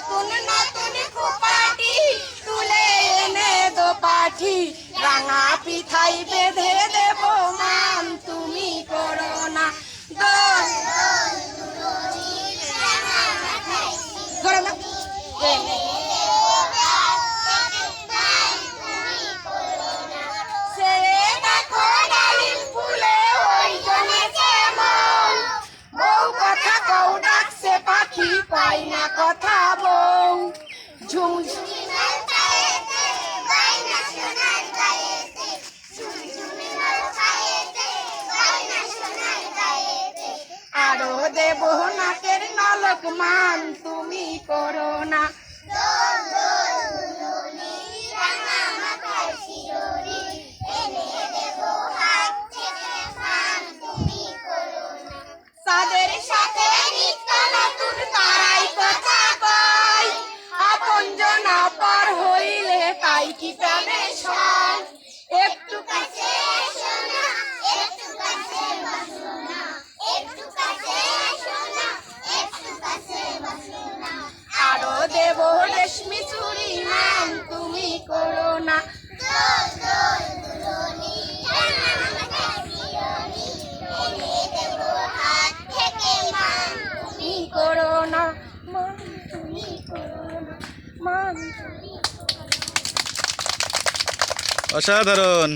নতুন নতুন খোপাটি তুলে এনে দো পাঠি রাঙা পিঠাই বেঁধে দেব মান তুমি করো না দোল করো না এনে ছেড়ে দেখো ডালিম ফুলে ওই জমেছে মন বউ কথা কও ডাকছে পাখি পাই না কথা বউ ঝুমঝুমি আরো দেব নাকের নলক মান তুমি করো না তাদের সাথে নিত্য নতুন তারাই কথা কয় আপনজন অপর হইলে তাই কি প্রাণে সয় একটু কাছে এসো না একটু কাছে বসো না একটু কাছে এসো না একটু কাছে বসো না আরো দেব রেশমি চুড়ি মান তুমি করো না দোল দোল দুলনি রাঙা মাথায় শিরোনি এনে দেব হাত থেকে মান তুমি করো না মান তুমি করো না মান তুমি অসাধারণ।